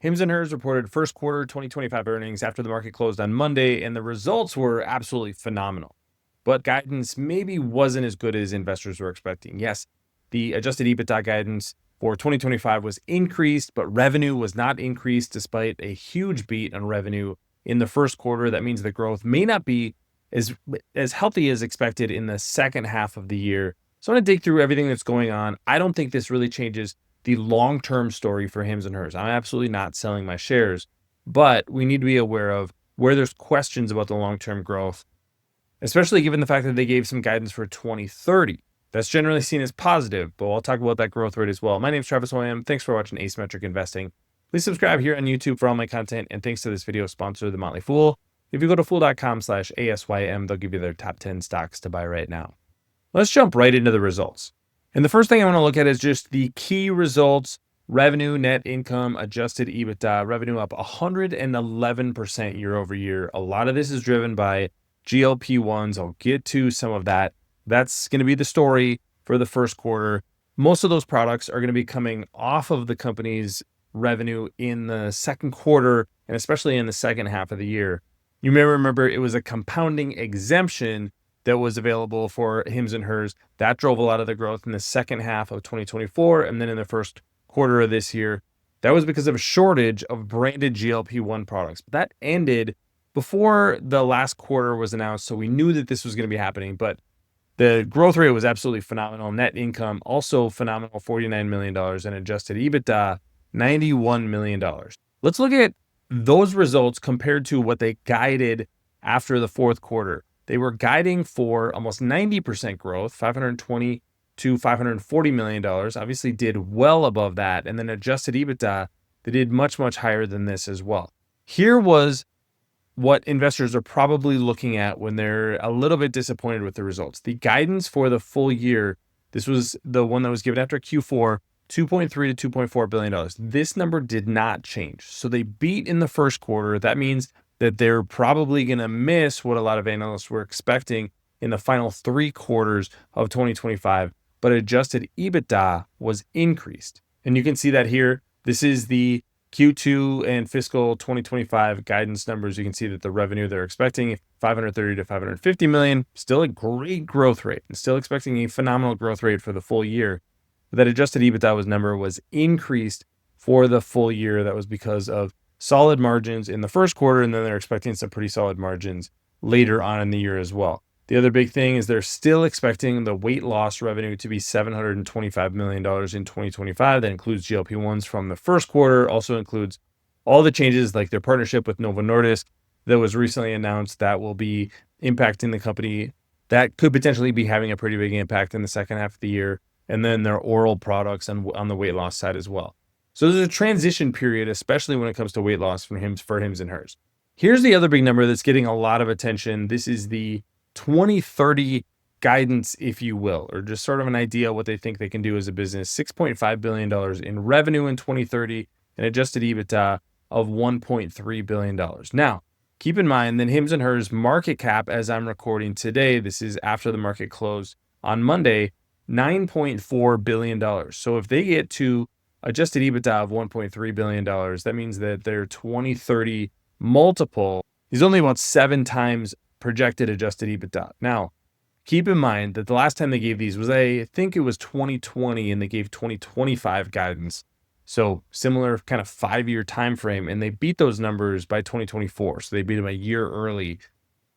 Hims and Hers reported first quarter 2025 earnings after the market closed on Monday, and the results were absolutely phenomenal. But guidance maybe wasn't as good as investors were expecting. Yes, the adjusted EBITDA guidance for 2025 was increased, but revenue was not increased despite a huge beat on revenue in the first quarter. That means the growth may not be as healthy as expected in the second half of the year. So I'm going to dig through everything that's going on. I don't think this really changes the long-term story for Hims and Hers. I'm absolutely not selling my shares, but we need to be aware of where there's questions about the long-term growth, especially given the fact that they gave some guidance for 2030. That's generally seen as positive, but I'll talk about that growth rate as well. My name is Travis Hoium. Thanks for watching Asymmetric Investing. Please subscribe here on YouTube for all my content, and thanks to this video sponsor, The Motley Fool. If you go to fool.com/ASYM, they'll give you their top 10 stocks to buy right now. Let's jump right into the results. And the first thing I want to look at is just the key results: revenue, net income, adjusted EBITDA. Revenue up 111% year over year. A lot of this is driven by GLP-1s. I'll get to some of that. That's going to be the story for the first quarter. Most of those products are going to be coming off of the company's revenue in the second quarter, and especially in the second half of the year. You may remember it was a compounding exemption that was available for Hims and Hers. That drove a lot of the growth in the second half of 2024 and then in the first quarter of this year. That was because of a shortage of branded GLP-1 products. That ended before the last quarter was announced, so we knew that this was going to be happening, but the growth rate was absolutely phenomenal. Net income also phenomenal, $49 million, and adjusted EBITDA, $91 million. Let's look at those results compared to what they guided after the fourth quarter. They were guiding for almost 90% growth, $520 to $540 million, obviously did well above that. And then adjusted EBITDA, they did much, much higher than this as well. Here was what investors are probably looking at when they're a little bit disappointed with the results. The guidance for the full year, this was the one that was given after Q4, $2.3 to $2.4 billion. This number did not change. So they beat in the first quarter. That means that they're probably going to miss what a lot of analysts were expecting in the final 3 quarters of 2025, but adjusted EBITDA was increased. And you can see that here. This is the Q2 and fiscal 2025 guidance numbers. You can see that the revenue they're expecting, 530 to 550 million, still a great growth rate, and still expecting a phenomenal growth rate for the full year. But that adjusted EBITDA number was increased for the full year. That was because of solid margins in the first quarter, and then they're expecting some pretty solid margins later on in the year as well. The other big thing is they're still expecting the weight loss revenue to be $725 million in 2025. That includes GLP-1s from the first quarter, also includes all the changes like their partnership with Novo Nordisk that was recently announced that will be impacting the company. That could potentially be having a pretty big impact in the second half of the year, and then their oral products on the weight loss side as well. So there's a transition period, especially when it comes to weight loss for Hims and Hers. Here's the other big number that's getting a lot of attention. This is the 2030 guidance, if you will, or just sort of an idea what they think they can do as a business. $6.5 billion in revenue in 2030 and adjusted EBITDA of $1.3 billion. Now, keep in mind that Hims and Hers market cap, as I'm recording today, this is after the market closed on Monday, $9.4 billion. So if they get to adjusted EBITDA of $1.3 billion, that means that their 2030 multiple is only about 7 times projected adjusted EBITDA. Now, keep in mind that the last time they gave these was, I think it was 2020, and they gave 2025 guidance. So similar kind of 5-year time frame, and they beat those numbers by 2024. So they beat them a year early.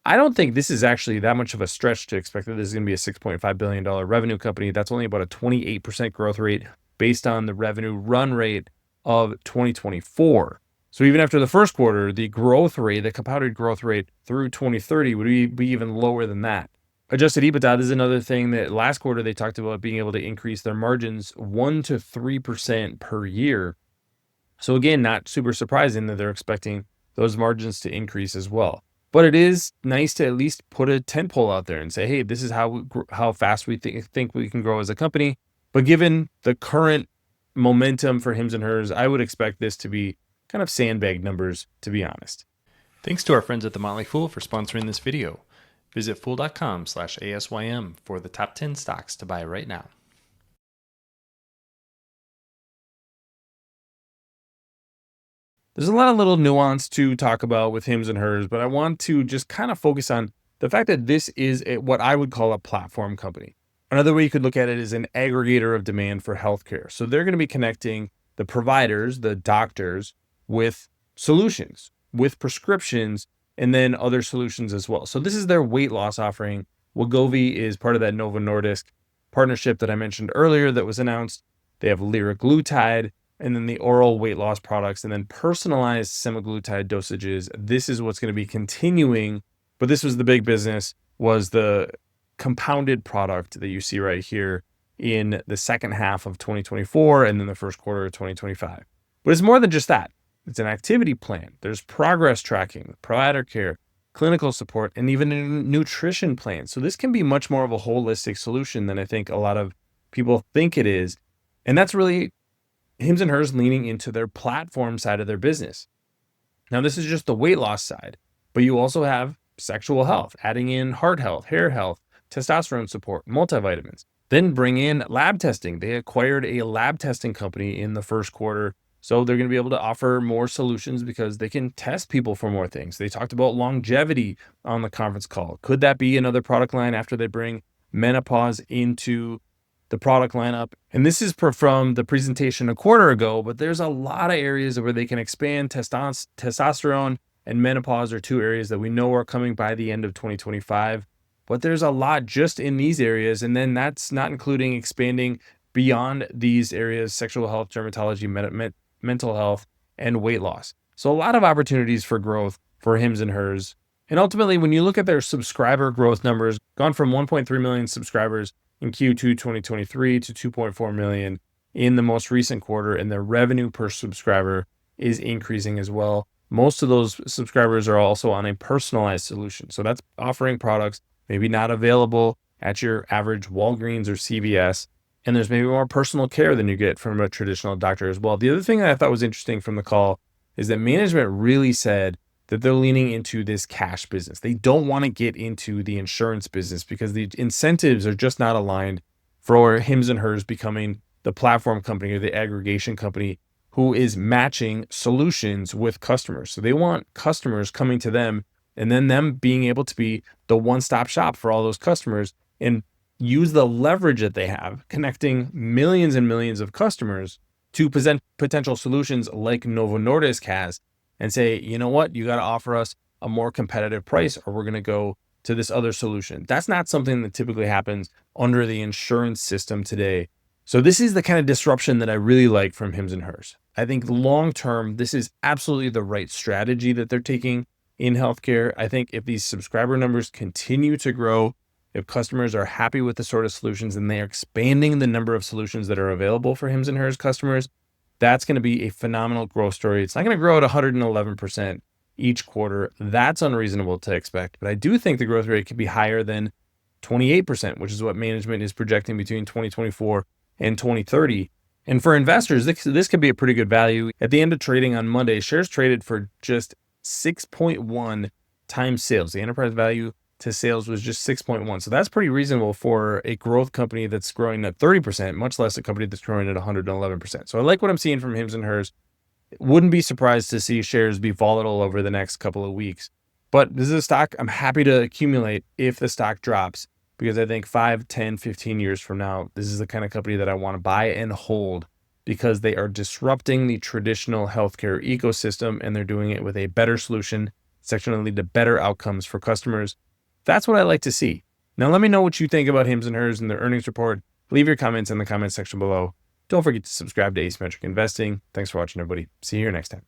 I don't think this is actually that much of a stretch to expect that this is going to be a $6.5 billion revenue company. That's only about a 28% growth rate based on the revenue run rate of 2024. So even after the first quarter, the growth rate, the compounded growth rate through 2030 would be even lower than that. Adjusted EBITDA, this is another thing that last quarter they talked about being able to increase their margins 1% to 3% per year. So again, not super surprising that they're expecting those margins to increase as well. But it is nice to at least put a tentpole out there and say, hey, this is how fast we think we can grow as a company. But given the current momentum for Hims and Hers, I would expect this to be kind of sandbag numbers, to be honest. Thanks to our friends at The Motley Fool for sponsoring this video. Visit fool.com/ASYM for the top 10 stocks to buy right now. There's a lot of little nuance to talk about with Hims and Hers, but I want to just kind of focus on the fact that this is what I would call a platform company. Another way you could look at it is an aggregator of demand for healthcare. So they're going to be connecting the providers, the doctors, with solutions, with prescriptions, and then other solutions as well. So this is their weight loss offering. Wegovy is part of that Novo Nordisk partnership that I mentioned earlier that was announced. They have liraglutide, and then the oral weight loss products, and then personalized semaglutide dosages. This is what's going to be continuing, but this was the big business, was the compounded product that you see right here in the second half of 2024 and then the first quarter of 2025. But it's more than just that. It's an activity plan. There's progress tracking, provider care, clinical support, and even a nutrition plan. So this can be much more of a holistic solution than I think a lot of people think it is. And that's really Hims and Hers leaning into their platform side of their business. Now, this is just the weight loss side, but you also have sexual health, adding in heart health, hair health, testosterone support, multivitamins. Then bring in lab testing. They acquired a lab testing company in the first quarter. So they're going to be able to offer more solutions because they can test people for more things. They talked about longevity on the conference call. Could that be another product line after they bring menopause into the product lineup? And this is from the presentation a quarter ago, but there's a lot of areas where they can expand. Testosterone and menopause are two areas that we know are coming by the end of 2025, but there's a lot just in these areas. And then that's not including expanding beyond these areas: sexual health, dermatology, mental health, and weight loss. So a lot of opportunities for growth for Hims and Hers. And ultimately, when you look at their subscriber growth numbers, gone from 1.3 million subscribers in Q2 2023 to 2.4 million in the most recent quarter, and their revenue per subscriber is increasing as well. Most of those subscribers are also on a personalized solution. So that's offering products maybe not available at your average Walgreens or CVS. And there's maybe more personal care than you get from a traditional doctor as well. The other thing that I thought was interesting from the call is that management really said that they're leaning into this cash business. They don't want to get into the insurance business because the incentives are just not aligned for Hims and Hers becoming the platform company or the aggregation company who is matching solutions with customers. So they want customers coming to them and then them being able to be the one-stop shop for all those customers and use the leverage that they have, connecting millions and millions of customers to present potential solutions like Novo Nordisk has, and say, you know what, you got to offer us a more competitive price or we're going to go to this other solution. That's not something that typically happens under the insurance system today. So this is the kind of disruption that I really like from Hims and Hers. I think long-term, this is absolutely the right strategy that they're taking in healthcare. I think if these subscriber numbers continue to grow, if customers are happy with the sort of solutions and they are expanding the number of solutions that are available for Hims and Hers customers, that's going to be a phenomenal growth story. It's not going to grow at 111% each quarter. That's unreasonable to expect. But I do think the growth rate could be higher than 28%, which is what management is projecting between 2024 and 2030. And for investors, this could be a pretty good value. At the end of trading on Monday, shares traded for just 6.1 times sales. The enterprise value to sales was just 6.1. So that's pretty reasonable for a growth company that's growing at 30%, much less a company that's growing at 111%. So I like what I'm seeing from Hims and Hers. Wouldn't be surprised to see shares be volatile over the next couple of weeks. But this is a stock I'm happy to accumulate if the stock drops, because I think 5, 10, 15 years from now, this is the kind of company that I want to buy and hold because they are disrupting the traditional healthcare ecosystem and they're doing it with a better solution. It's actually going to lead to better outcomes for customers. That's what I like to see. Now, let me know what you think about Hims and Hers and their earnings report. Leave your comments in the comment section below. Don't forget to subscribe to Asymmetric Investing. Thanks for watching, everybody. See you here next time.